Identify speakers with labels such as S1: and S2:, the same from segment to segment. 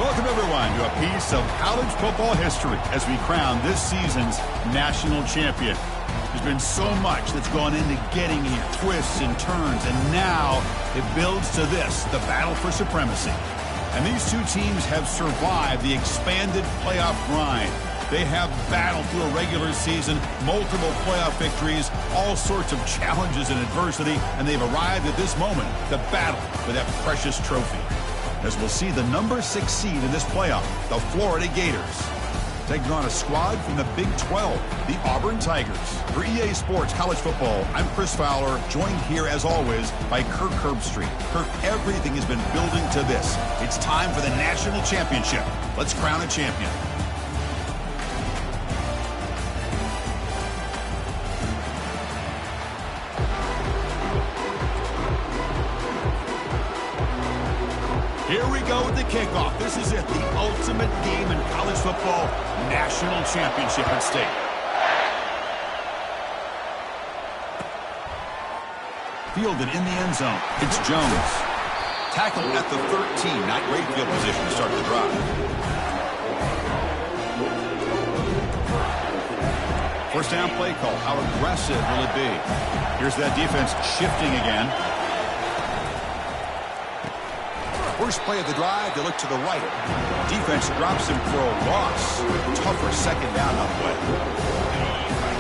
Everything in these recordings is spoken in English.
S1: Welcome, everyone, to a piece of college football history as we crown this season's national champion. There's been so much that's gone into getting here, twists and turns, and now it builds to this, the battle for supremacy. And these two teams have survived the expanded playoff grind. They have battled through a regular season, multiple playoff victories, all sorts of challenges and adversity, and they've arrived at this moment, the battle for that precious trophy. As we'll see the number 6 seed in this playoff, the Florida Gators, taking on a squad from the Big 12, the Auburn Tigers. For EA Sports College Football, I'm Chris Fowler, joined here as always by Kirk Herbstreit. Kirk, everything has been building to this. It's time for the national championship. Let's crown a champion. Here we go with the kickoff. This is it, the ultimate game in college football, national championship at stake. Fielded in the end zone. It's Jones. Tackled at the 13, not great field position to start the drive. First down play call. How aggressive will it be? Here's that defense shifting again. First play of the drive, they look to the right. Defense drops him for a loss. Tougher second down on the way.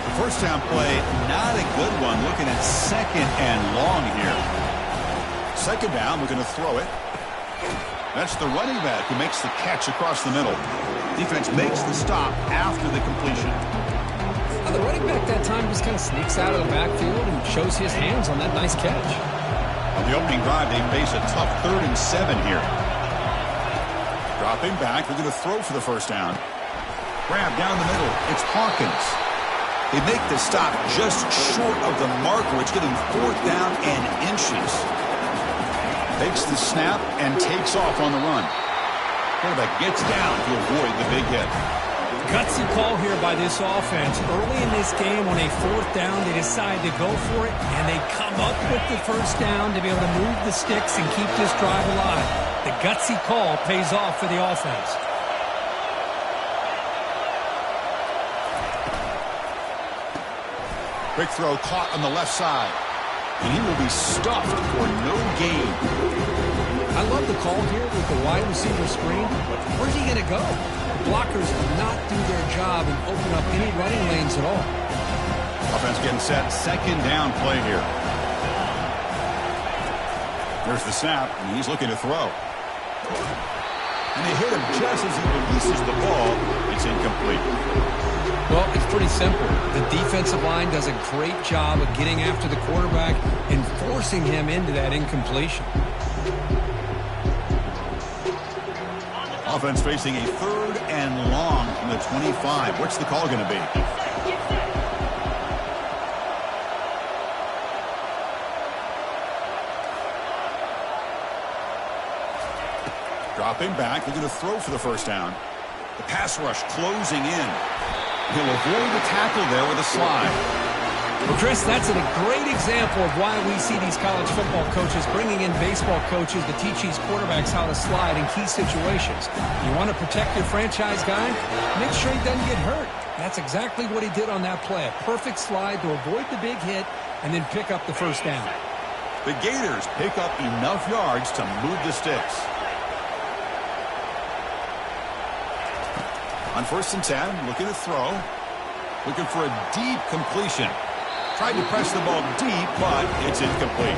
S1: The first down play, not a good one. Looking at second and long here. Second down, we're going to throw it. That's the running back who makes the catch across the middle. Defense makes the stop after the completion.
S2: The running back that time just kind of sneaks out of the backfield and shows his hands on that nice catch.
S1: On the opening drive, they face a tough 3rd and 7 here. Dropping back, they're going to throw for the first down. Grab down the middle. It's Hawkins. They make the stop just short of the marker. It's getting 4th down and inches. Takes the snap and takes off on the run. Quarterback gets down to avoid the big hit.
S2: Gutsy call here by this offense. Early in this game, on a 4th down, they decide to go for it, and they come up with the first down to be able to move the sticks and keep this drive alive. The gutsy call pays off for the offense.
S1: Quick throw caught on the left side, and he will be stuffed for no gain.
S2: I love the call here with the wide receiver screen, but where's he going to go? Blockers do not do their job and open up any running lanes at all.
S1: Offense getting set. Second down play here. There's the snap, and he's looking to throw. And they hit him just as he releases the ball. It's incomplete.
S2: Well, it's pretty simple. The defensive line does a great job of getting after the quarterback and forcing him into that incompletion.
S1: Offense facing a 3rd and long from the 25. What's the call going to be? Dropping back. They're going to throw for the first down. The pass rush closing in. He'll avoid the tackle there with a slide.
S2: Well, Chris, that's a great example of why we see these college football coaches bringing in baseball coaches to teach these quarterbacks how to slide in key situations. You want to protect your franchise guy? Make sure he doesn't get hurt. That's exactly what he did on that play. A perfect slide to avoid the big hit and then pick up the first down.
S1: The Gators pick up enough yards to move the sticks. On 1st and 10, looking to throw. Looking for a deep completion. Tried to press the ball deep, but it's incomplete.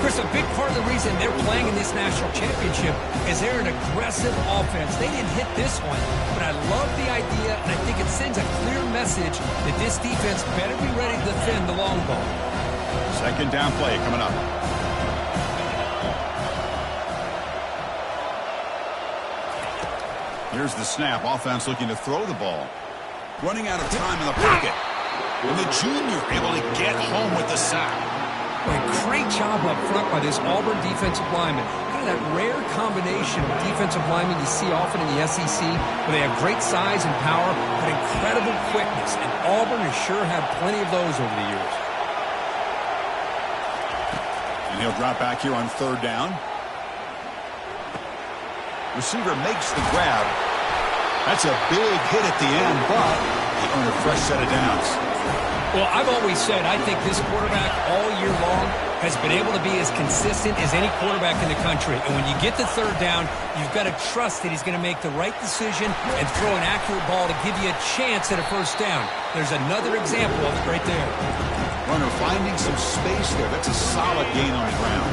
S2: Chris, a big part of the reason they're playing in this national championship is they're an aggressive offense. They didn't hit this one, but I love the idea, and I think it sends a clear message that this defense better be ready to defend the long ball.
S1: Second down play coming up. Here's the snap. Offense looking to throw the ball. Running out of time in the pocket. And the junior able to get home with the sack.
S2: A great job up front by this Auburn defensive lineman. Kind of that rare combination of defensive linemen you see often in the SEC, where they have great size and power, but incredible quickness. And Auburn has sure had plenty of those over the years.
S1: And he'll drop back here on 3rd down. Receiver makes the grab. That's a big hit at the end, but they earn a fresh set of downs.
S2: Well, I've always said I think this quarterback all year long has been able to be as consistent as any quarterback in the country. And when you get to third down, you've got to trust that he's going to make the right decision and throw an accurate ball to give you a chance at a first down. There's another example of it right there.
S1: Runner finding some space there. That's a solid gain on the ground.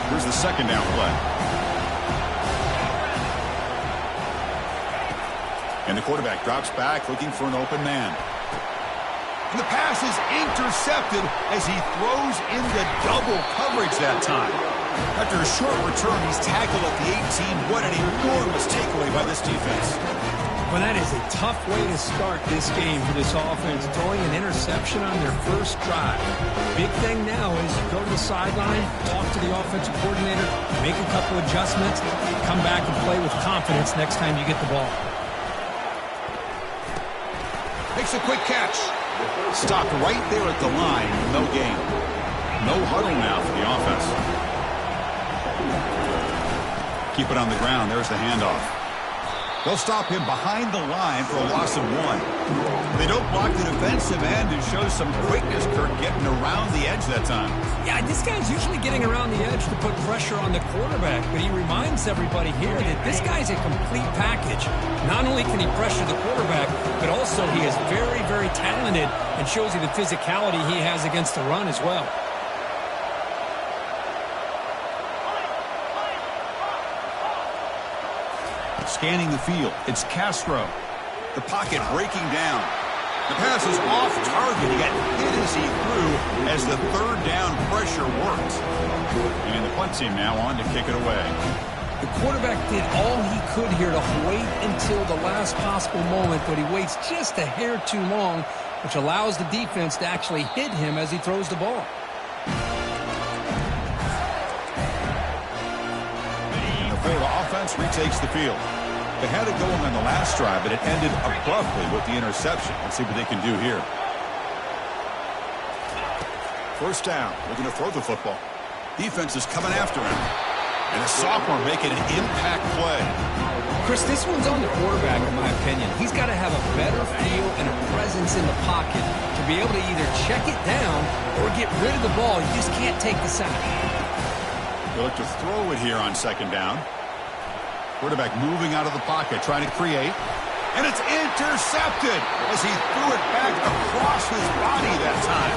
S1: Here's the second down play. And the quarterback drops back looking for an open man. And the pass is intercepted as he throws into double coverage that time. After a short return, he's tackled at the 18. What an enormous takeaway by this defense.
S2: Well, that is a tough way to start this game for this offense, throwing an interception on their first drive. Big thing now is go to the sideline, talk to the offensive coordinator, make a couple adjustments, come back and play with confidence next time you get the ball.
S1: Makes a quick catch. Stopped right there at the line. No gain. No huddle now for the offense. Keep it on the ground. There's the handoff. They'll stop him behind the line for a loss of 1. They don't block the defensive end and show some quickness, Kirk, getting around the edge that time. Yeah,
S2: this guy's usually getting around the edge to put pressure on the quarterback, but he reminds everybody here that this guy's a complete package. Not only can he pressure the quarterback, but also he is very, very talented and shows you the physicality he has against the run as well.
S1: Scanning the field, it's Castro. The pocket breaking down. The pass is off target. He got hit as he threw as the third down pressure worked. And the punt team now on to kick it away.
S2: The quarterback did all he could here to wait until the last possible moment, but he waits just a hair too long, which allows the defense to actually hit him as he throws the ball.
S1: And the Florida offense retakes the field. They had it going on the last drive, but it ended abruptly with the interception. Let's see what they can do here. First down. Looking to throw the football. Defense is coming after him. And a sophomore making an impact play.
S2: Chris, this one's on the quarterback, in my opinion. He's got to have a better feel and a presence in the pocket to be able to either check it down or get rid of the ball. You just can't take the sack.
S1: They look to throw it here on second down. Quarterback moving out of the pocket, trying to create. And it's intercepted as he threw it back across his body that time.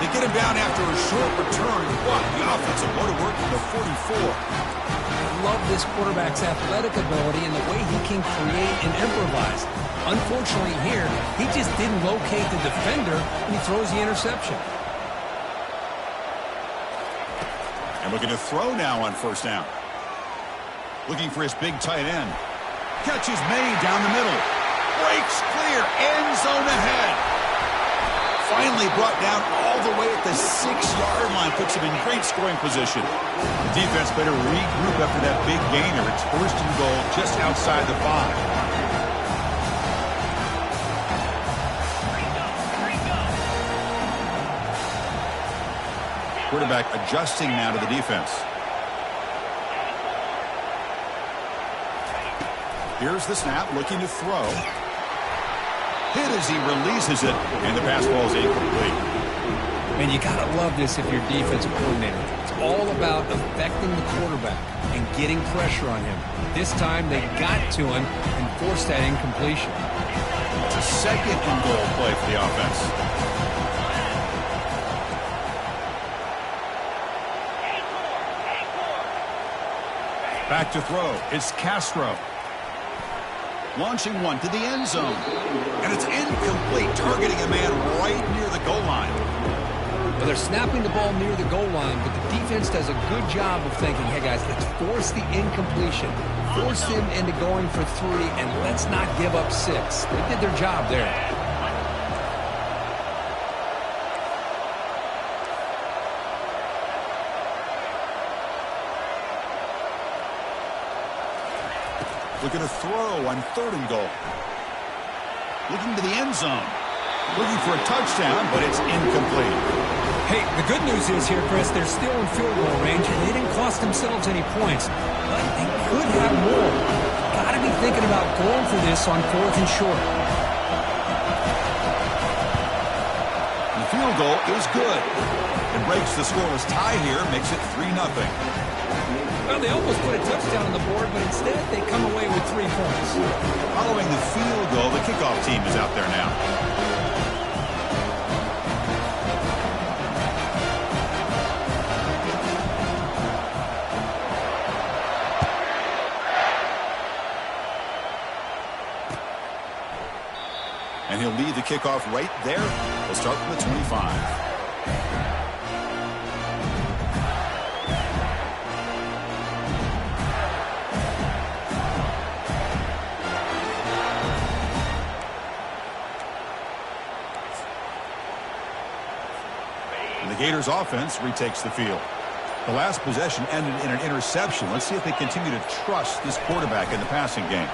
S1: They get him down after a short return. What the offensive go to work for the 44.
S2: I love this quarterback's athletic ability and the way he can create and improvise. Unfortunately here, he just didn't locate the defender and he throws the interception.
S1: And looking to throw now on first down. Looking for his big tight end. Catch is made down the middle. Breaks clear. End zone ahead. Finally brought down all the way at the 6-yard line. Puts him in great scoring position. The defense better regroup after that big gainer. It's first and goal just outside the 5. Quarterback adjusting now to the defense. Here's the snap, looking to throw. Hit as he releases it, and the pass ball is incomplete.
S2: Man, you got to love this if you're defensive coordinator. It's all about affecting the quarterback and getting pressure on him. This time, they got to him and forced that incompletion.
S1: It's a second and goal play for the offense. Back to throw. It's Castro. Launching one to the end zone. And it's incomplete, targeting a man right near the goal line.
S2: Well, they're snapping the ball near the goal line, but the defense does a good job of thinking, hey, guys, let's force the incompletion. Force him into going for 3, and let's not give up 6. They did their job there.
S1: Looking to throw on third and goal. Looking to the end zone. Looking for a touchdown, but it's incomplete.
S2: Hey, the good news is here, Chris, they're still in field goal range, and they didn't cost themselves any points. But they could have more. Got to be thinking about going for this on 4th and short.
S1: The field goal is good. It breaks the scoreless tie here, makes it 3-0.
S2: Well, they almost put a touchdown on the board, but instead they come away with 3 points.
S1: Following the field goal, the kickoff team is out there now. And he'll lead the kickoff right there. We'll start from the 25. And the Gators offense retakes the field. The last possession ended in an interception. Let's see if they continue to trust this quarterback in the passing game.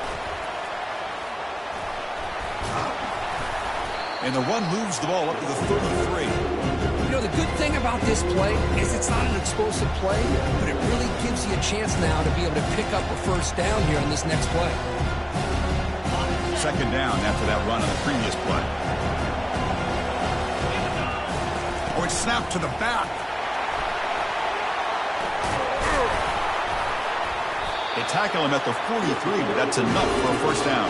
S1: And the run moves the ball up to the 33.
S2: You know, the good thing about this play is it's not an explosive play, but it really gives you a chance now to be able to pick up a first down here on this next play.
S1: Second down after that run on the previous play. Oh, it's snapped to the back. They tackle him at the 43, but that's enough for a first down.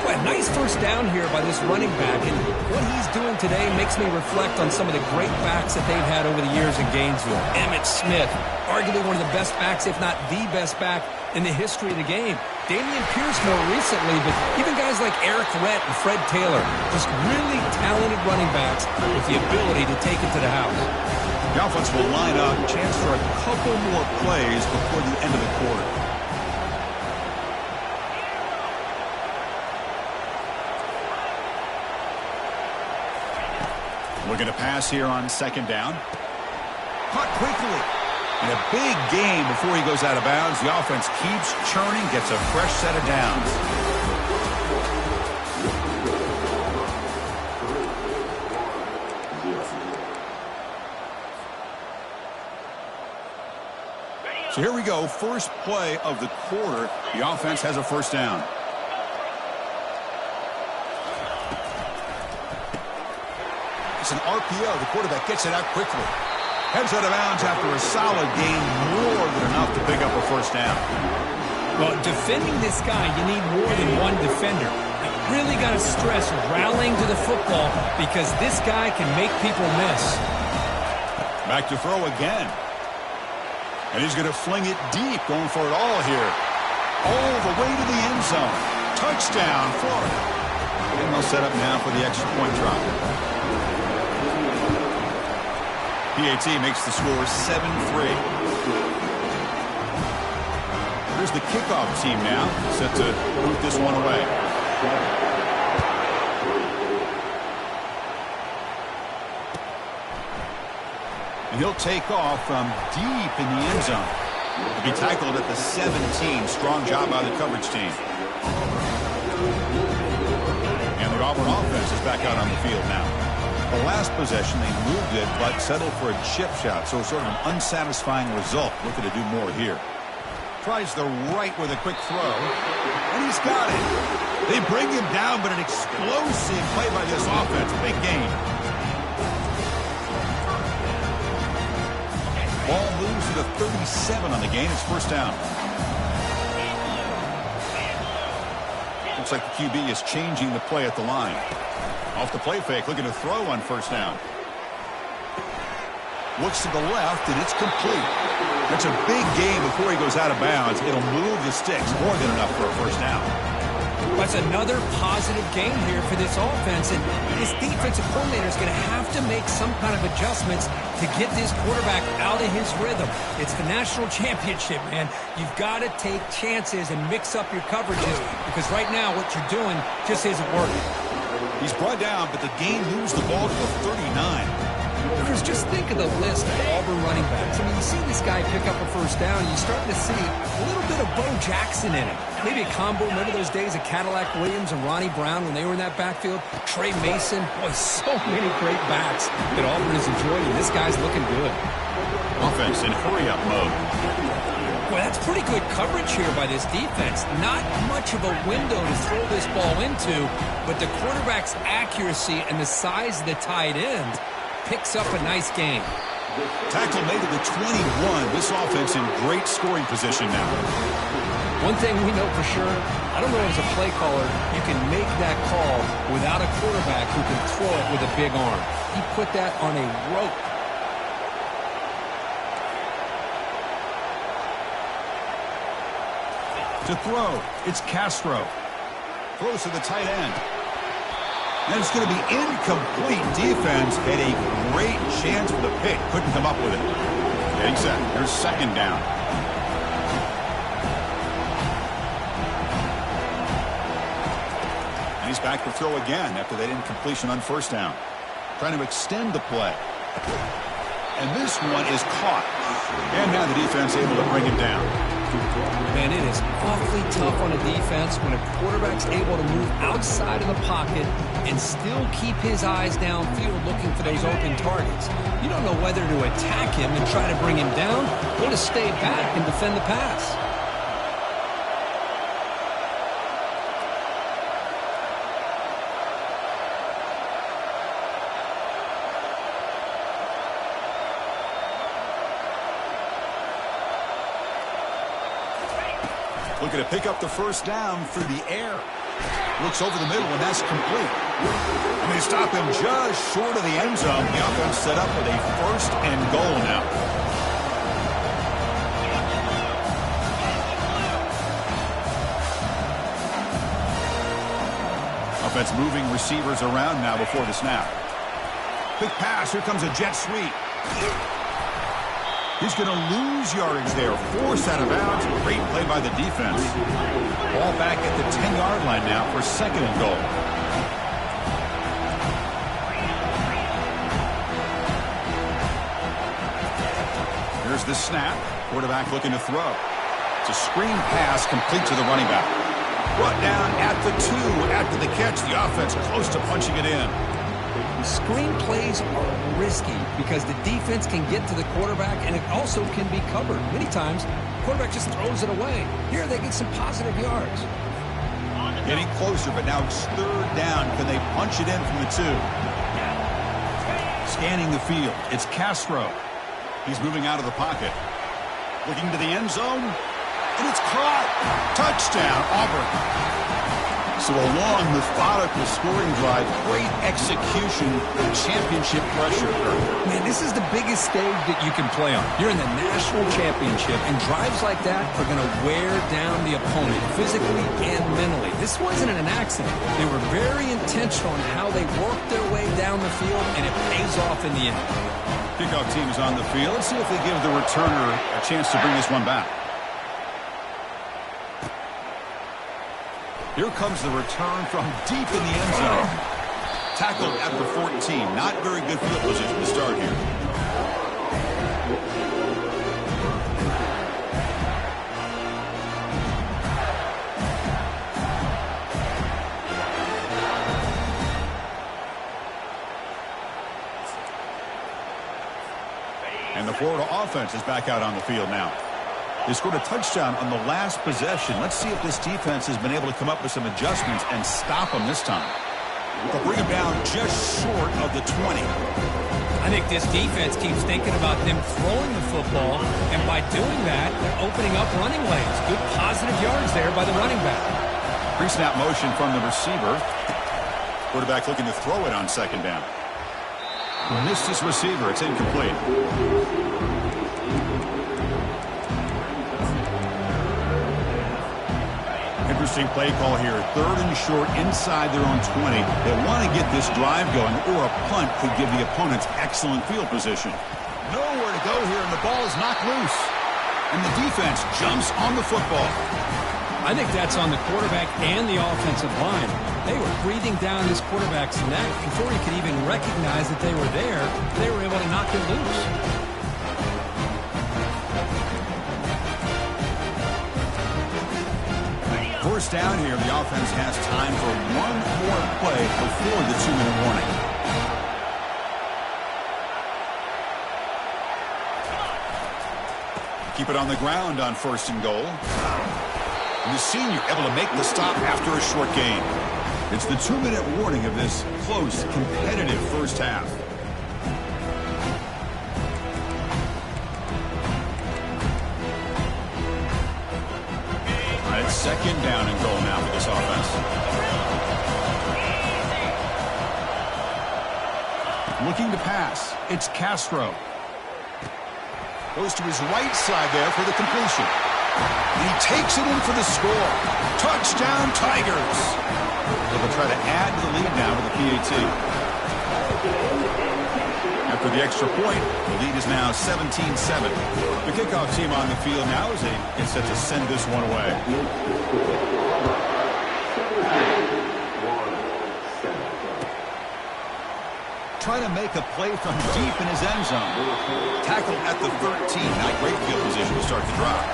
S2: Well, a nice first down here by this running back, and what he's doing today makes me reflect on some of the great backs that they've had over the years in Gainesville. Emmitt Smith, arguably one of the best backs, if not the best back in the history of the game. Dameon Pierce more recently, but even guys like Eric Rhett and Fred Taylor, just really talented running backs with the ability to take it to the house.
S1: The offense will line up, chance for a couple more plays before the end of the quarter. Looking to pass here on second down. Caught quickly. And a big game before he goes out of bounds. The offense keeps churning, gets a fresh set of downs. So here we go. First play of the quarter. The offense has a first down. It's an RPO. The quarterback gets it out quickly. Heads out of bounds after a solid gain, more than enough to pick up a first down.
S2: Well, defending this guy, you need more than one defender. You really got to stress rallying to the football because this guy can make people miss.
S1: Back to throw again. And he's going to fling it deep, going for it all here. All the way to the end zone. Touchdown, Florida. And they'll set up now for the extra point try. PAT makes the score 7-3. Here's the kickoff team now, set to boot this one away. And he'll take off from deep in the end zone. He'll be tackled at the 17. Strong job by the coverage team. And the Auburn offense is back out on the field now. The last possession, they moved it, but settled for a chip shot, so sort of an unsatisfying result. Looking to do more here. Tries the right with a quick throw, and he's got it. They bring him down, but an explosive play by this offense. Big gain. Ball moves to the 37 on the gain. It's first down. Looks like the QB is changing the play at the line. Off the play fake, looking to throw on first down. Looks to the left, and it's complete. That's a big gain before he goes out of bounds. It'll move the sticks, more than enough for a first down.
S2: That's another positive game here for this offense, and this defensive coordinator is going to have to make some kind of adjustments to get this quarterback out of his rhythm. It's the national championship, man. You've got to take chances and mix up your coverages because right now what you're doing just isn't working.
S1: He's brought down, but the game moves the ball to the 39.
S2: Chris, just think of the list of Auburn running backs. I mean, you see this guy pick up a first down, and you're starting to see a little bit of Bo Jackson in it. Maybe a combo. Remember those days of Cadillac Williams and Ronnie Brown when they were in that backfield? Trey Mason. Boy, so many great backs that Auburn has enjoyed, and this guy's looking good.
S1: Offense in hurry-up mode.
S2: Boy, that's pretty good coverage here by this defense. Not much of a window to throw this ball into, but the quarterback's accuracy and the size of the tight end picks up a nice gain.
S1: Tackle made to the 21. This offense in great scoring position now.
S2: One thing we know for sure, I don't know as a play caller, you can make that call without a quarterback who can throw it with a big arm. He put that on a rope.
S1: To throw, it's Castro. Throws to the tight end. And it's going to be incomplete. Defense had a great chance for the pick. Couldn't come up with it. Getting set. Here's second down. And he's back to throw again after that incompletion on first down. Trying to extend the play. And this one is caught. And now the defense able to bring him down.
S2: Man, it is awfully tough on a defense when a quarterback's able to move outside of the pocket and still keep his eyes downfield looking for those open targets. You don't know whether to attack him and try to bring him down or to stay back and defend the pass.
S1: Looking to pick up the first down through the air. Looks over the middle, and that's complete. And they stop him just short of the end zone. The offense set up with a first and goal now. Offense moving receivers around now before the snap. Quick pass. Here comes a jet sweep. He's going to lose yardage there. Forced out of bounds. Great play by the defense. Ball back at the 10-yard line now for second and goal. Here's the snap. Quarterback looking to throw. It's a screen pass complete to the running back. Brought down at the 2 after the catch. The offense close to punching it in.
S2: Screen plays are risky because the defense can get to the quarterback and it also can be covered. Many times, the quarterback just throws it away. Here, they get some positive yards.
S1: Getting closer, but now it's third down. Can they punch it in from the 2? Scanning the field. It's Castro. He's moving out of the pocket. Looking to the end zone. And it's caught. Touchdown, Auburn. So a long, methodical scoring drive, great execution, championship pressure.
S2: Man, this is the biggest stage that you can play on. You're in the national championship, and drives like that are going to wear down the opponent physically and mentally. This wasn't an accident. They were very intentional in how they worked their way down the field, and it pays off in the end.
S1: Kickoff team is on the field. Let's see if they give the returner a chance to bring this one back. Here comes the return from deep in the end zone. Tackled at the 14. Not very good field position to start here. And the Florida offense is back out on the field now. They scored a touchdown on the last possession. Let's see if this defense has been able to come up with some adjustments and stop them this time. They'll bring them down just short of the 20.
S2: I think this defense keeps thinking about them throwing the football, and by doing that, they're opening up running lanes. Good positive yards there by the running back.
S1: Pre-snap motion from the receiver. Quarterback looking to throw it on second down. Missed his receiver. It's incomplete. Interesting play call here. Third and short inside their own 20. They want to get this drive going, or a punt could give the opponents excellent field position. Nowhere to go here, and the ball is knocked loose. And the defense jumps on the football.
S2: I think that's on the quarterback and the offensive line. They were breathing down this quarterback's neck before he could even recognize that they were there. They were able to knock it loose.
S1: First down here, the offense has time for one more play before the 2-minute warning. Keep it on the ground on 1st and goal. And the senior able to make the stop after a short gain. It's the 2-minute warning of this close, competitive first half. All right, 2nd down and goal now for this offense. Looking to pass. It's Castro. Goes to his right side there for the completion. And he takes it in for the score. Touchdown, Tigers. They'll try to add to the lead now with the PAT. After the extra point, the lead is now 17-7. The kickoff team on the field now as they get set to send this one away. Trying to make a play from deep in his end zone. Tackle at the 13. Now great field position to start the drive.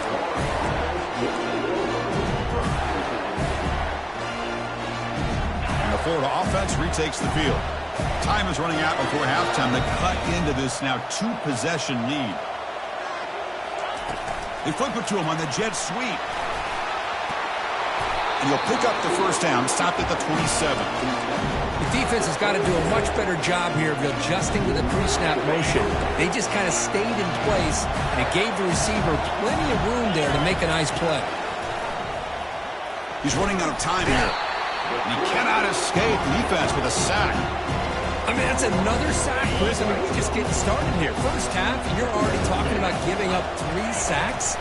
S1: And the Florida offense retakes the field. Time is running out before halftime to cut into this now 2-possession lead. They flip it to him on the jet sweep. And he'll pick up the first down, stopped at the 27.
S2: The defense has got to do a much better job here of adjusting to the pre-snap motion. They just kind of stayed in place, and it gave the receiver plenty of room there to make a nice play.
S1: He's running out of time here. And he cannot escape the defense with a sack.
S2: I mean, that's another sack, Chris. I mean, we're just getting started here. First half, you're already talking about giving up 3 sacks.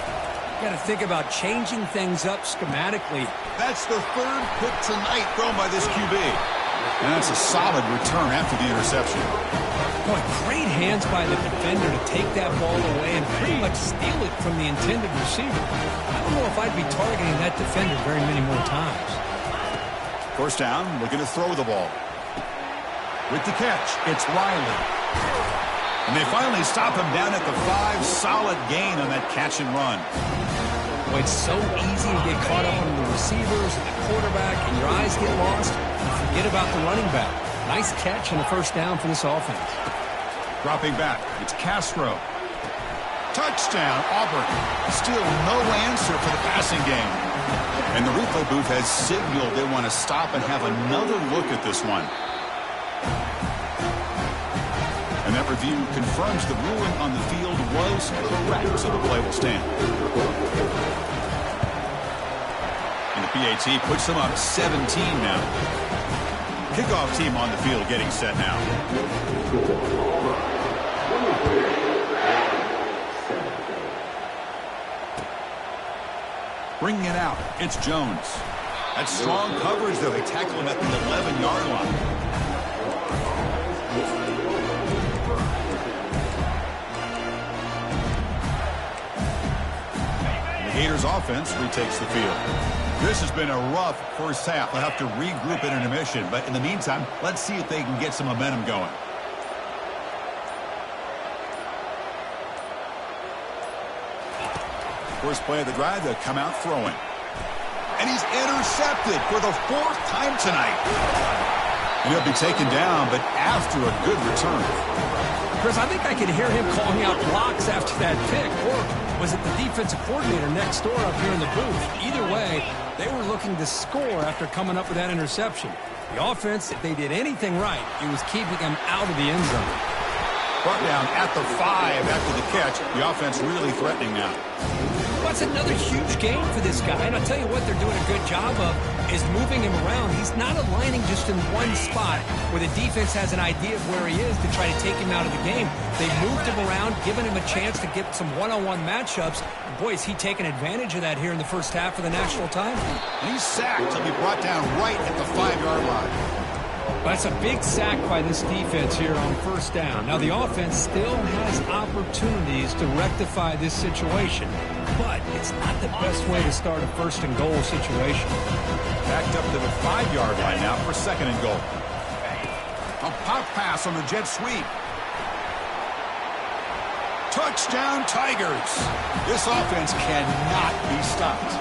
S2: You got to think about changing things up schematically.
S1: That's the 3rd pick tonight thrown by this QB. And that's a solid return after the interception.
S2: Boy, great hands by the defender to take that ball away and pretty much steal it from the intended receiver. I don't know if I'd be targeting that defender very many more times.
S1: First down, looking to throw the ball. With the catch, it's Riley. And they finally stop him down at the 5. Solid gain on that catch and run.
S2: Boy, it's so easy to get caught up on the receivers and the quarterback, and your eyes get lost. You forget about the running back. Nice catch and a first down for this offense.
S1: Dropping back, it's Castro. Touchdown, Auburn. Still no answer for the passing game. And the replay booth has signaled they want to stop and have another look at this one. And that review confirms the ruling on the field was correct, so the play will stand. And the PAT puts them up 17 now. Kickoff team on the field getting set now. Bringing it out, it's Jones. That's strong coverage, though. They tackle him at the 11-yard line. The Gators offense retakes the field. This has been a rough first half. They'll have to regroup at intermission, but in the meantime, let's see if they can get some momentum going. First play of the drive, they'll come out throwing. And he's intercepted for the 4th time tonight. And he'll be taken down, but after a good return.
S2: Chris, I think I could hear him calling out blocks after that pick. Or was it the defensive coordinator next door up here in the booth? Either way, they were looking to score after coming up with that interception. The offense, if they did anything right, it was keeping them out of the end zone.
S1: Brought down at the 5 after the catch. The offense really threatening now.
S2: Well, it's another huge game for this guy. And I'll tell you what they're doing a good job of is moving him around. He's not aligning just in one spot where the defense has an idea of where he is to try to take him out of the game. They moved him around, giving him a chance to get some one-on-one matchups. Boy, is he taking advantage of that here in the first half of the national title.
S1: And he's sacked. He'll be brought down right at the 5-yard line.
S2: That's a big sack by this defense here on first down. Now, the offense still has opportunities to rectify this situation. but it's not the best way to start a first-and-goal situation.
S1: Backed up to the 5-yard line now for second and goal. A pop pass on the jet sweep. Touchdown, Tigers. This offense cannot be stopped.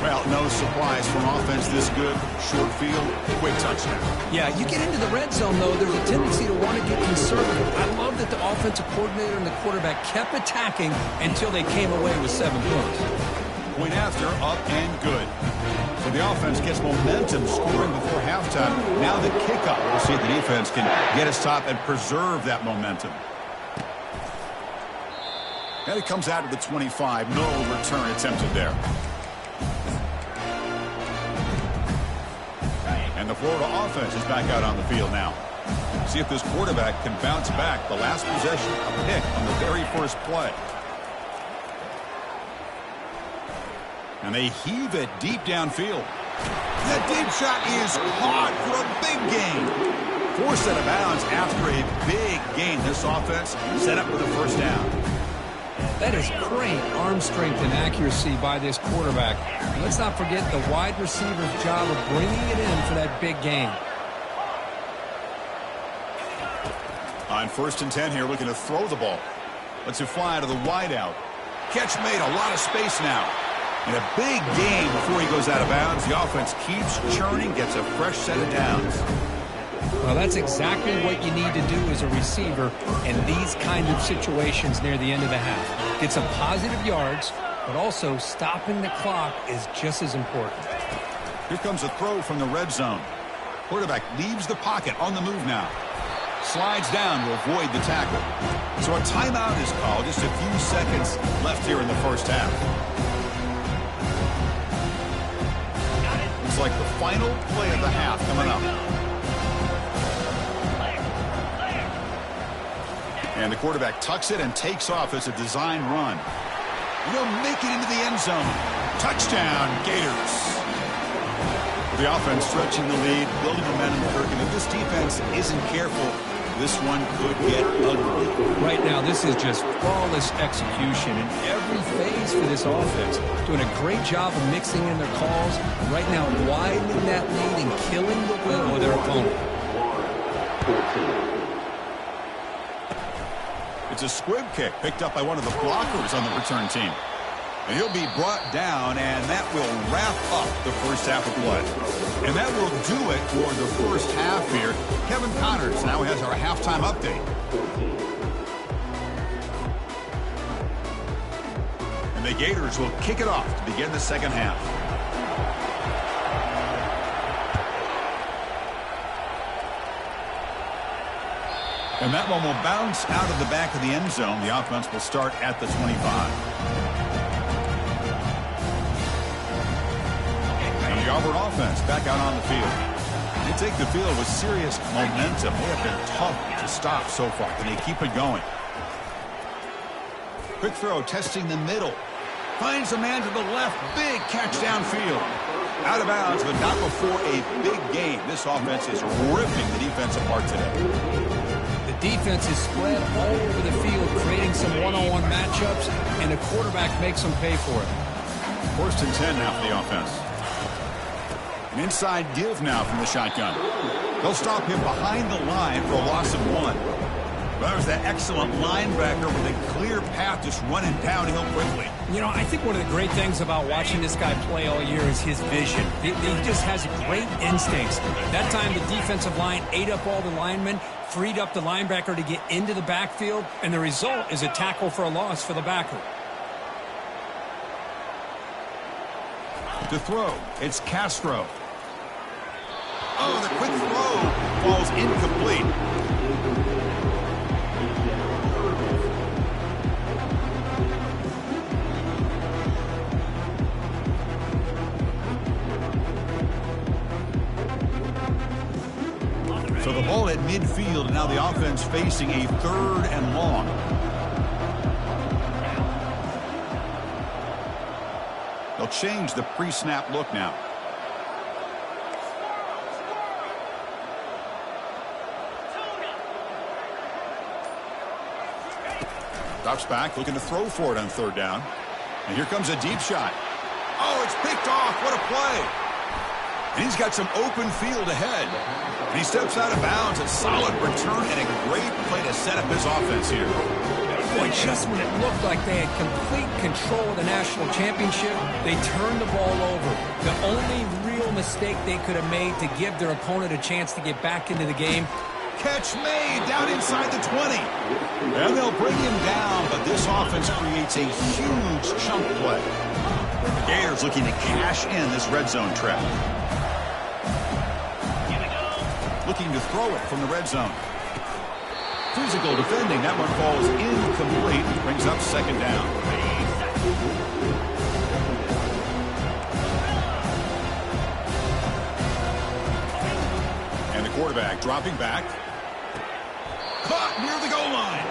S1: Well, no surprise from offense this good. Short field, quick touchdown.
S2: Yeah, you get into the red zone, though, there's a tendency to want to get conservative. I love that the offensive coordinator and the quarterback kept attacking until they came away with 7 points.
S1: Point after, up and good. So the offense gets momentum scoring before halftime. Now the kickoff. We'll see if the defense can get a stop and preserve that momentum. And it comes out to the 25. No return attempted there. And the Florida offense is back out on the field now. See if this quarterback can bounce back. The last possession, a pick on the very first play. And they heave it deep downfield. That deep shot is caught for a big gain. Forced out of bounds after a big gain. This offense set up for the first down.
S2: That is great arm strength and accuracy by this quarterback. And let's not forget the wide receiver's job of bringing it in for that big gain.
S1: On 1st and 10 here, looking to throw the ball. Lets it fly to the wideout. Catch made, a lot of space now. And a big gain before he goes out of bounds. The offense keeps churning, gets a fresh set of downs.
S2: Well, that's exactly what you need to do as a receiver in these kind of situations near the end of the half. Get some positive yards, but also stopping the clock is just as important.
S1: Here comes a throw from the red zone. Quarterback leaves the pocket on the move now. Slides down to avoid the tackle. So a timeout is called. Just a few seconds left here in the first half. Looks like the final play of the half coming up. And the quarterback tucks it and takes off as a design run. He'll make it into the end zone. Touchdown, Gators. The offense stretching the lead, building momentum, Kirk. And if this defense isn't careful, this one could get ugly.
S2: Right now, this is just flawless execution in every phase for this offense. Doing a great job of mixing in their calls. Right now, widening that lead and killing the will of their opponent. It's a squib kick picked up by one of the blockers on the return team. And he'll be brought down, and that will wrap up the first half of play. And that will do it for the first half here. Kevin Connors now has our halftime update. And the Gators will kick it off to begin the second half. And that one will bounce out of the back of the end zone. The offense will start at the 25. And the Auburn offense back out on the field. They take the field with serious momentum. They have been tough to stop so far. Can they keep it going? Quick throw, testing the middle. Finds a man to the left. Big catch downfield. Out of bounds, but not before a big gain. This offense is ripping the defense apart today. Defense is spread all over the field, creating some one-on-one matchups, and the quarterback makes them pay for it. 1st and 10 now for the offense. An inside give now from the shotgun. They'll stop him behind the line for a loss of 1. Well, there's that excellent linebacker with a clear path just running downhill quickly. You know, I think one of the great things about watching this guy play all year is his vision. He just has great instincts. That time the defensive line ate up all the linemen, freed up the linebacker to get into the backfield, and the result is a tackle for a loss for the backer. To throw, it's Castro. Oh, the quick throw falls incomplete. So the ball at midfield, and now the offense facing a 3rd and long. They'll change the pre-snap look now. Drops back, looking to throw for it on 3rd down.
S1: And here comes a deep shot. Oh, it's picked off. What a play. And he's got some open field ahead. And he steps out of bounds. A solid return and a great play to set up his offense here.
S2: Boy, just when it looked like they had complete control of the national championship, they turned the ball over. The only real mistake they could have made to give their opponent a chance to get back into the game.
S1: Catch made down inside the 20. And they'll bring him down, but this offense creates a huge chunk play. The Gators looking to cash in this red zone trap. Looking to throw it from the red zone. Physical defending. That one falls incomplete. Brings up second down. And the quarterback dropping back. Caught near the goal line.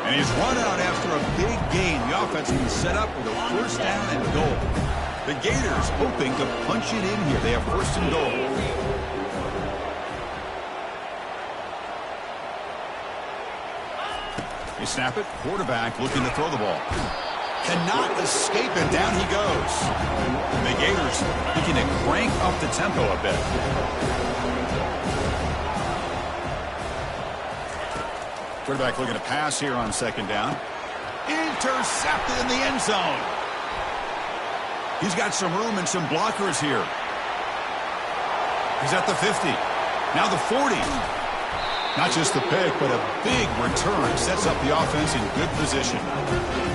S1: And he's run out after a big gain. The offense will be set up with a first down and goal. The Gators hoping to punch it in here. They have first and goal. They snap it. Quarterback looking to throw the ball. Cannot escape it. Down he goes. And the Gators looking to crank up the tempo a bit. Quarterback looking to pass here on second down. Intercepted in the end zone. He's got some room and some blockers here. He's at the 50. Now the 40. Not just the pick, but a big return. Sets up the offense in good position.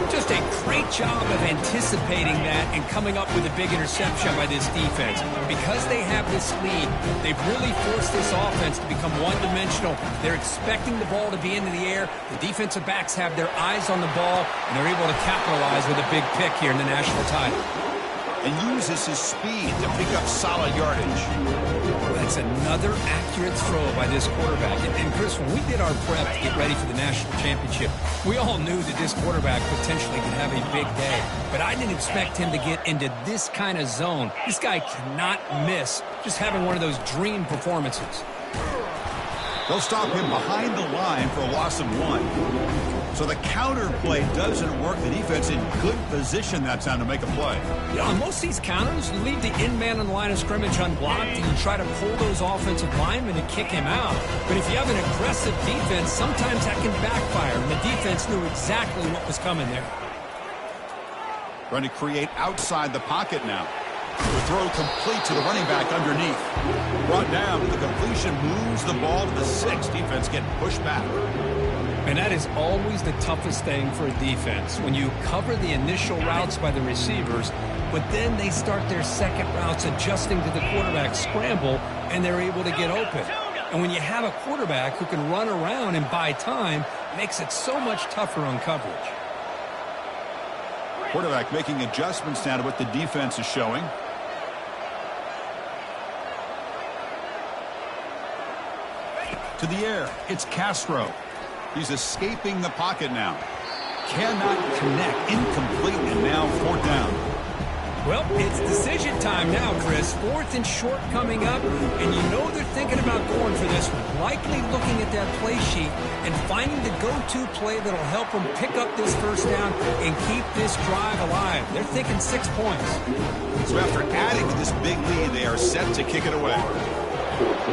S2: Just a great job of anticipating that and coming up with a big interception by this defense. Because they have this lead, they've really forced this offense to become one-dimensional. They're expecting the ball to be into the air. The defensive backs have their eyes on the ball, and they're able to capitalize with a big pick here in the national title.
S1: And uses his speed to pick up solid yardage.
S2: That's another accurate throw by this quarterback. And Chris, when we did our prep to get ready for the national championship, we all knew that this quarterback potentially could have a big day. But I didn't expect him to get into this kind of zone. This guy cannot miss just having one of those dream performances.
S1: They'll stop him behind the line for a loss of 1. So the counter play doesn't work. The defense in good position that time to make a play.
S2: Yeah, on most of these counters, you leave the in man on the line of scrimmage unblocked and you try to pull those offensive linemen and kick him out. But if you have an aggressive defense, sometimes that can backfire. And the defense knew exactly what was coming there.
S1: Trying to create outside the pocket now. The throw complete to the running back underneath. Brought down to the completion, moves the ball to the 6. Defense getting pushed back.
S2: And that is always the toughest thing for a defense. When you cover the initial routes by the receivers, but then they start their second routes adjusting to the quarterback scramble, and they're able to get open. And when you have a quarterback who can run around and buy time, it makes it so much tougher on coverage.
S1: Quarterback making adjustments now to what the defense is showing. To the air, it's Castro. He's escaping the pocket now. Cannot connect. Incomplete, and now 4th down.
S2: Well, it's decision time now, Chris. 4th and short coming up, and you know they're thinking about going for this one. Likely looking at that play sheet and finding the go-to play that'll help them pick up this first down and keep this drive alive. They're thinking 6 points.
S1: So after adding to this big lead, they are set to kick it away.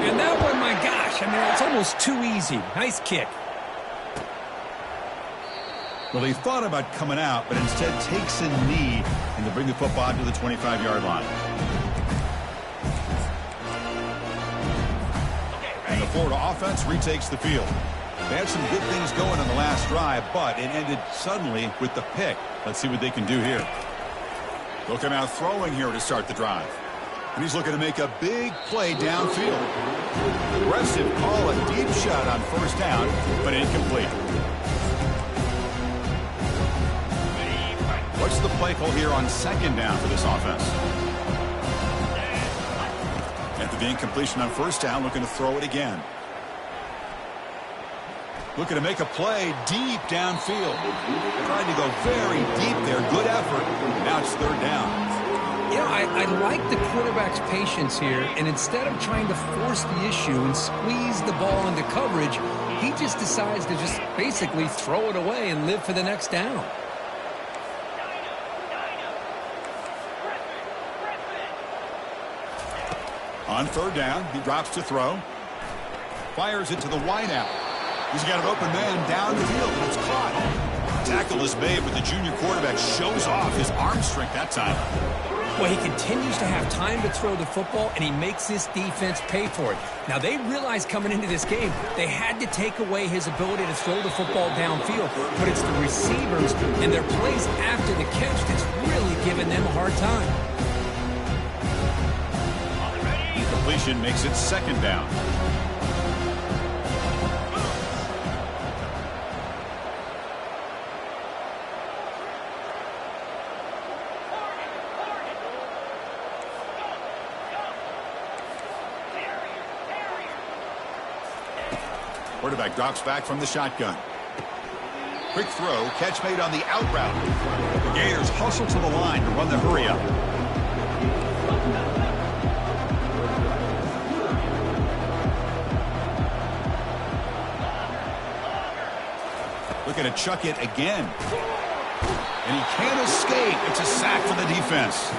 S2: And that one, my gosh, I mean, it's almost too easy. Nice kick.
S1: Well, he thought about coming out, but instead takes a knee and to bring the football to the 25-yard line. And the Florida offense retakes the field. They had some good things going on the last drive, but it ended suddenly with the pick. Let's see what they can do here. They'll come out throwing here to start the drive. And he's looking to make a big play downfield. Aggressive call, a deep shot on first down, but incomplete. What's the play call here on second down for this offense? After the incompletion on first down, looking to throw it again. Looking to make a play deep downfield. Trying to go very deep there. Good effort. Now it's 3rd down.
S2: Yeah, I like the quarterback's patience here, and instead of trying to force the issue and squeeze the ball into coverage, he just decides to just basically throw it away and live for the next down.
S1: On third down, he drops to throw. Fires it to the wideout. He's got an open man down the field, and it's caught. Tackle is made, but the junior quarterback shows off his arm strength that time.
S2: Well, he continues to have time to throw the football, and he makes this defense pay for it. Now, they realized coming into this game they had to take away his ability to throw the football downfield, but it's the receivers and their plays after the catch that's really giving them a hard time.
S1: Completion makes it second down. Quarterback drops back from the shotgun. Quick throw, catch made on the out route. The Gators hustle to the line to run the hurry up. Looking to chuck it again. And he can't escape. It's a sack for the defense.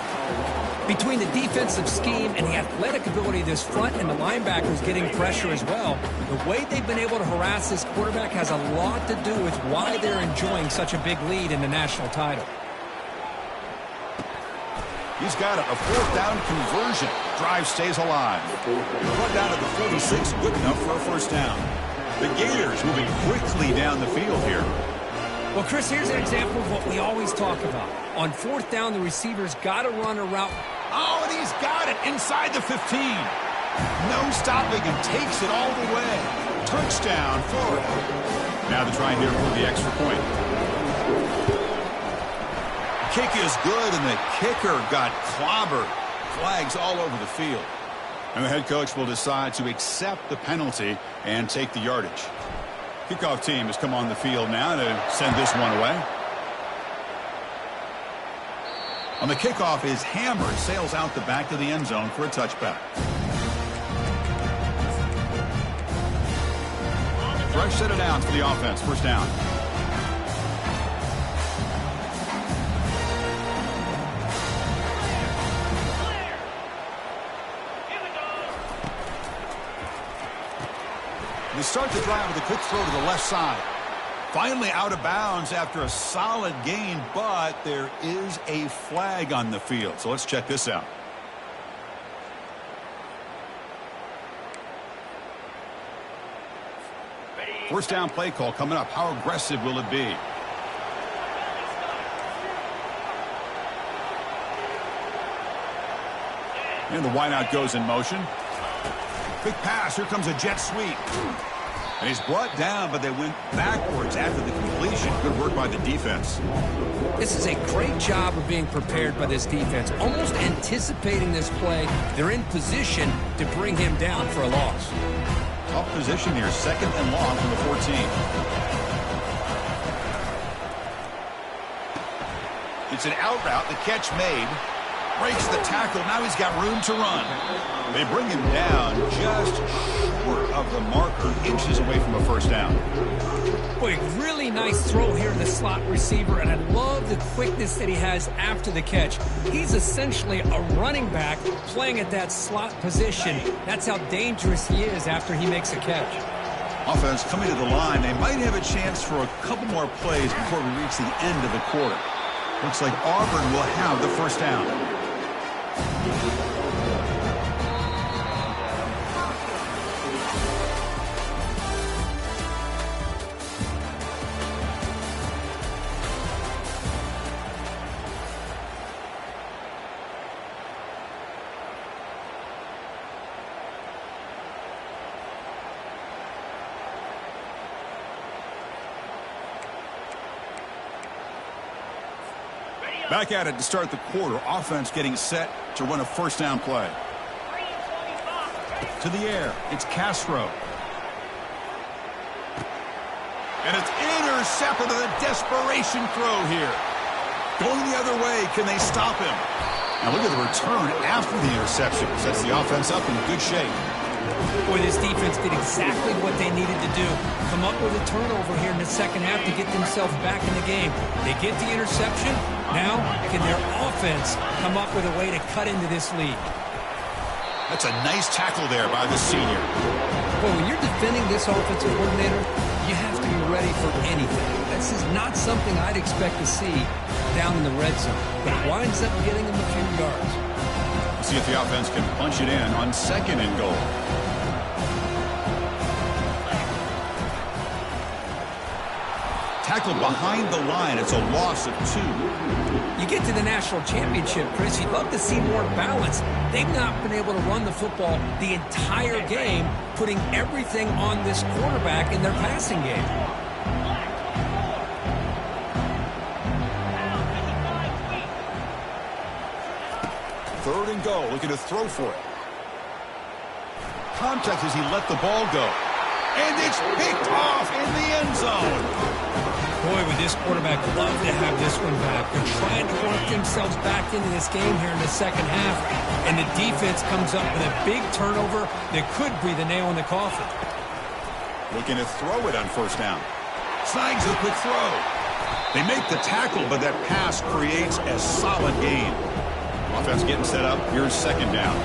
S2: Between the defensive scheme and the athletic ability of this front and the linebackers getting pressure as well, the way they've been able to harass this quarterback has a lot to do with why they're enjoying such a big lead in the national title.
S1: He's got it, a fourth down conversion. Drive stays alive. Run down to the 46, good enough for a first down. The Gators moving quickly down the field here.
S2: Well, Chris, here's an example of what we always talk about. On fourth down, the receiver's got to run a route.
S1: Oh, and he's got it inside the 15. No stopping and takes it all the way. Touchdown, Florida. Now to try here for the extra point. Kick is good, and the kicker got clobbered. Flags all over the field. And the head coach will decide to accept the penalty and take the yardage. Kickoff team has come on the field now to send this one away. On the kickoff is hammered, sails out the back of the end zone for a touchback. Fresh set of downs for the offense, first down. They start the drive with a quick throw to the left side. Finally out of bounds after a solid gain, but there is a flag on the field. So let's check this out. First down play call coming up. How aggressive will it be? And the wideout goes in motion. Quick pass. Here comes a jet sweep. And he's brought down, but they went backwards after the completion. Good work by the defense.
S2: This is a great job of being prepared by this defense. Almost anticipating this play. They're in position to bring him down for a loss.
S1: Tough position here. Second and long from the 14. It's an out route. The catch made. Breaks the tackle. Now he's got room to run. They bring him down just short of the marker, inches away from a first down.
S2: Boy, really nice throw here to the slot receiver, and I love the quickness that he has after the catch. He's essentially a running back playing at that slot position. That's how dangerous he is after he makes a catch.
S1: Offense coming to the line. They might have a chance for a couple more plays before we reach the end of the quarter. Looks like Auburn will have the first down. Back at it to start the quarter. Offense getting set to run a first down play. To the air. It's Castro. And it's intercepted with a desperation throw here. Going the other way. Can they stop him? Now look at the return after the interception. Sets the offense up in good shape.
S2: Boy, this defense did exactly what they needed to do. Come up with a turnover here in the second half to get themselves back in the game. They get the interception. Now, can their offense come up with a way to cut into this lead?
S1: That's a nice tackle there by the senior.
S2: Well, when you're defending this offensive coordinator, you have to be ready for anything. This is not something I'd expect to see down in the red zone, but it winds up getting him a few yards.
S1: See if the offense can punch it in on 2nd and goal. Tackled behind the line. It's a loss of 2.
S2: You get to the national championship, Chris, you'd love to see more balance. They've not been able to run the football the entire game, putting everything on this quarterback in their passing game.
S1: Third and goal, looking to throw for it. Contact as he let the ball go. And it's picked off in the end zone.
S2: Boy, would this quarterback love to have this one back. They're trying to work themselves back into this game here in the second half, and the defense comes up with a big turnover that could be the nail in the coffin.
S1: Looking to throw it on 1st down. Snags a quick throw. They make the tackle, but that pass creates a solid gain. Offense getting set up. Here's 2nd down.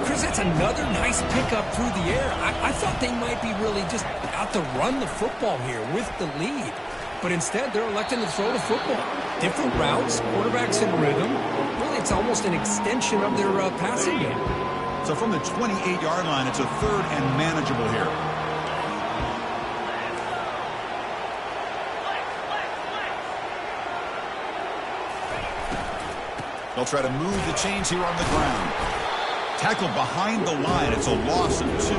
S2: Chris, that's another nice pickup through the air. I thought they might be really just out to run the football here with the lead. But instead, they're electing to throw the football. Different routes, quarterbacks in rhythm. Really, it's almost an extension of their passing game.
S1: So from the 28-yard line, it's a 3rd and manageable here. They'll try to move the chains here on the ground. Tackled behind the line. It's a loss of 2.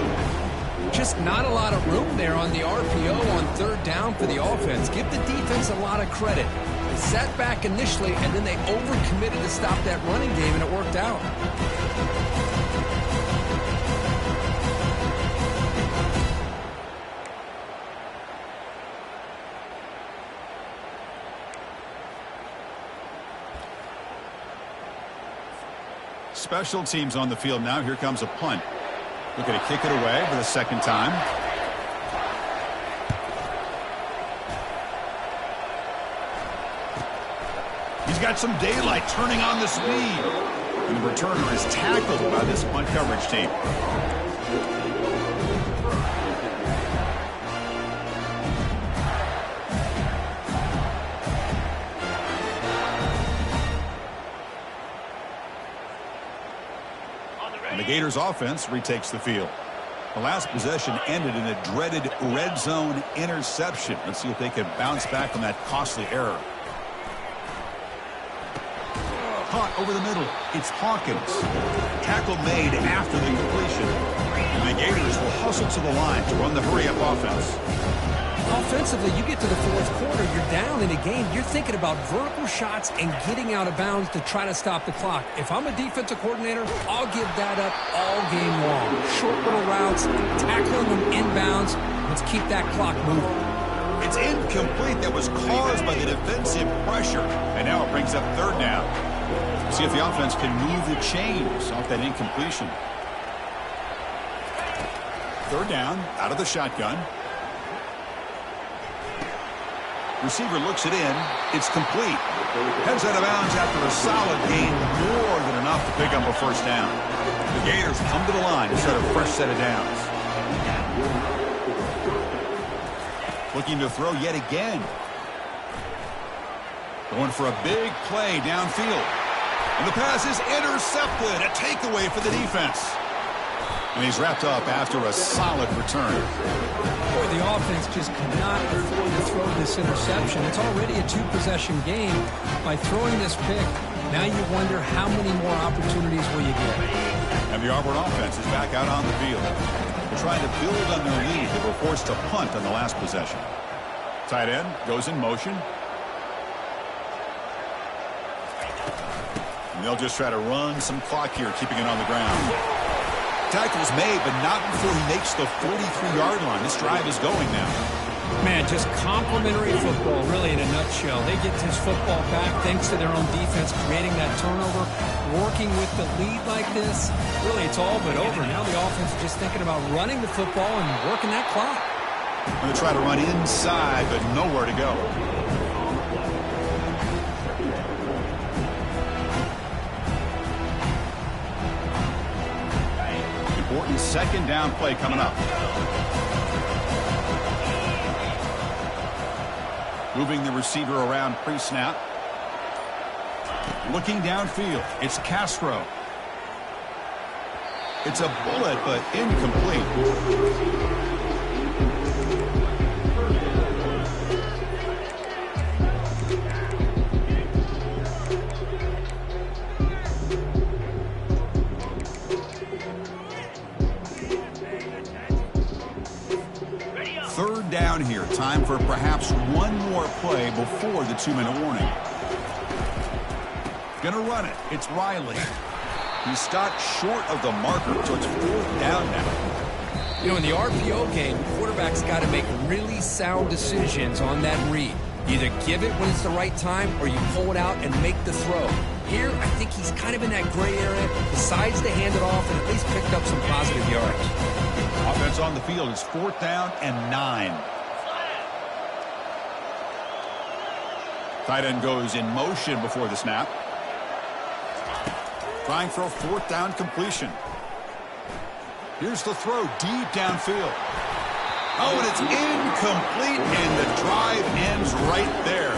S2: Just not a lot of room there on the RPO on 3rd down for the offense. Give the defense a lot of credit. They sat back initially, and then they overcommitted to stop that running game, and it worked out.
S1: Special teams on the field now. Here comes a punt. Looking to kick it away for the 2nd time. He's got some daylight turning on the speed. And the returner is tackled by this punt coverage team. And the Gators offense retakes the field. The last possession ended in a dreaded red zone interception. Let's see if they can bounce back from that costly error. Caught over the middle. It's Hawkins. Tackle made after the completion. And the Gators will hustle to the line to run the hurry-up offense.
S2: Offensively, you get to the 4th quarter, you're down in a game. You're thinking about vertical shots and getting out of bounds to try to stop the clock. If I'm a defensive coordinator, I'll give that up all game long. Short little routes, tackling them inbounds. Let's keep that clock moving.
S1: It's incomplete. That was caused by the defensive pressure. And now it brings up 3rd down. See if the offense can move the chains off that incompletion. 3rd down, out of the shotgun. Receiver looks it in. It's complete. Heads out of bounds after a solid gain, more than enough to pick up a 1st down. The Gators come to the line to set a fresh set of downs. Looking to throw yet again. Going for a big play downfield. And the pass is intercepted. A takeaway for the defense. And he's wrapped up after a solid return.
S2: Boy, the offense just cannot afford to throw this interception. It's already a 2-possession game. By throwing this pick, now you wonder how many more opportunities will you get.
S1: And the Auburn offense is back out on the field. They're trying to build on their lead. They were forced to punt on the last possession. Tight end goes in motion. And they'll just try to run some clock here, keeping it on the ground. Tackle's made, but not before he makes the 43-yard line. This drive is going now.
S2: Man, just complimentary football, really, in a nutshell. They get this football back thanks to their own defense, creating that turnover, working with the lead like this. Really, it's all but over. Now the offense is just thinking about running the football and working that clock.
S1: Going to try to run inside, but nowhere to go. second down play coming up. Moving the receiver around pre-snap. Looking downfield. It's Castro. It's a bullet, but incomplete. Third down here. Time for perhaps one more play before the 2-minute warning. Gonna run it. It's Riley. He stopped short of the marker, so it's fourth down now.
S2: You know, in the RPO game, quarterbacks got to make really sound decisions on that read. Either give it when it's the right time or you pull it out and make the throw. Here, I think he's kind of in that gray area, decides to hand it off and at least picked up some positive yards.
S1: Offense on the field is fourth down and 9. Tight end goes in motion before the snap. Trying for a fourth down completion. Here's the throw deep downfield. Oh, and it's incomplete, and the drive ends right there.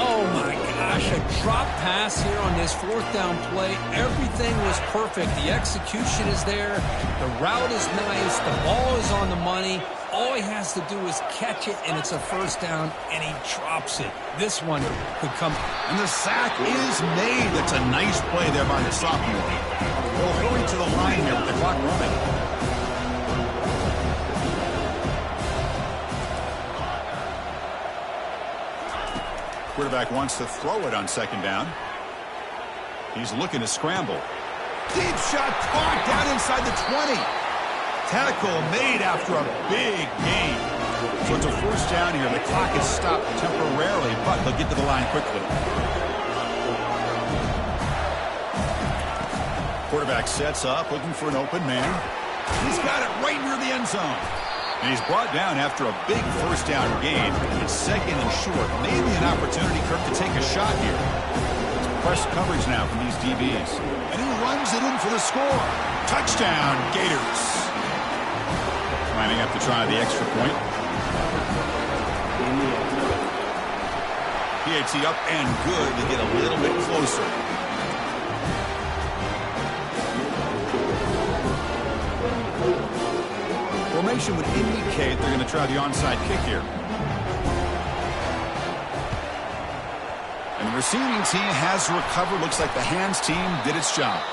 S2: Oh, my gosh, a drop pass here on this fourth down play. Everything was perfect. The execution is there. The route is nice. The ball is on the money. All he has to do is catch it, and it's a first down, and he drops it. This one could come.
S1: And the sack is made. That's a nice play there by the sophomore. They'll hurry to the line here with the clock running. Quarterback wants to throw it on second down. He's looking to scramble. Deep shot caught down inside the 20. Tackle made after a big gain. So it's a first down here. The clock is stopped temporarily, but they'll get to the line quickly. Quarterback sets up, looking for an open man. He's got it right near the end zone. And he's brought down after a big first down gain. It's second and short. Maybe an opportunity, Kirk, to take a shot here. It's press coverage now from these DBs. And he runs it in for the score. Touchdown, Gators. Lining up to try the extra point. PAT up and good to get a little bit closer. Formation would indicate they're going to try the onside kick here. And the receiving team has recovered. Looks like the hands team did its job.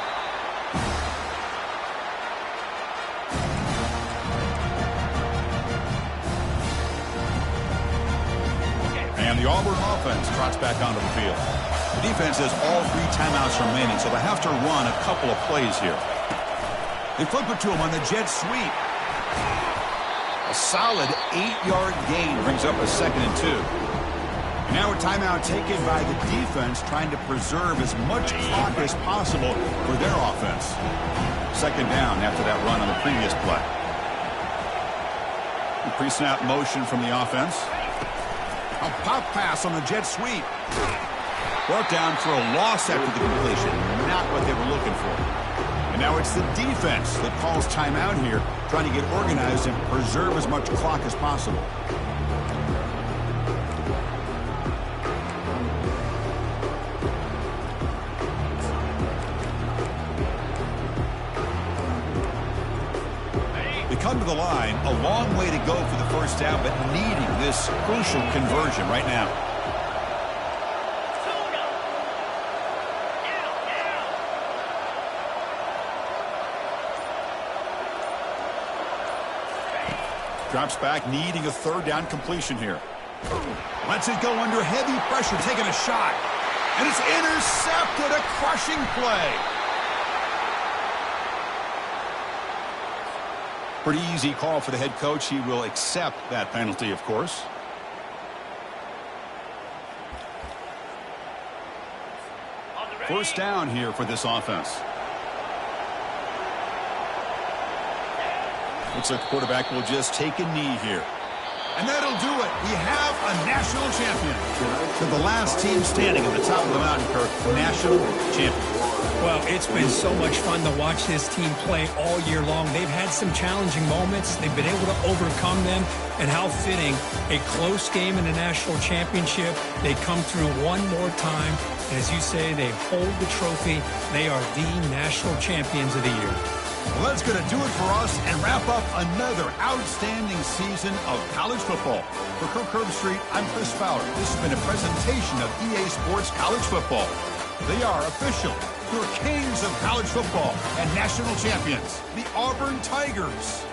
S1: And the Auburn offense trots back onto the field. The defense has all 3 timeouts remaining, so they have to run a couple of plays here. They flip it to him on the jet sweep. A solid 8-yard gain brings up a second and 2. And now a timeout taken by the defense, trying to preserve as much clock as possible for their offense. Second down after that run on the previous play. The pre-snap motion from the offense. A pop pass on the jet sweep. Brought down for a loss after the completion. Not what they were looking for. And now it's the defense that calls timeout here, trying to get organized and preserve as much clock as possible. They come to the line, a long way to go for the first down, but needing this crucial conversion right now. Drops back, needing a third down completion here. Lets it go under heavy pressure, taking a shot. And it's intercepted, a crushing play. Pretty easy call for the head coach. He will accept that penalty, of course. First down here for this offense. Looks like the quarterback will just take a knee here. And that'll do it. We have a national champion. To the last team standing at the top of the mountain, Kirk, national champion.
S2: Well, it's been so much fun to watch this team play all year long. They've had some challenging moments. They've been able to overcome them. And how fitting, a close game in the national championship. They come through one more time. And as you say, they hold the trophy. They are the national champions of the year.
S1: Well, that's going to do it for us and wrap up another outstanding season of college football. For Kirk Herbstreit, I'm Chris Fowler. This has been a presentation of EA Sports College Football. They are official, your kings of college football and national champions, the Auburn Tigers.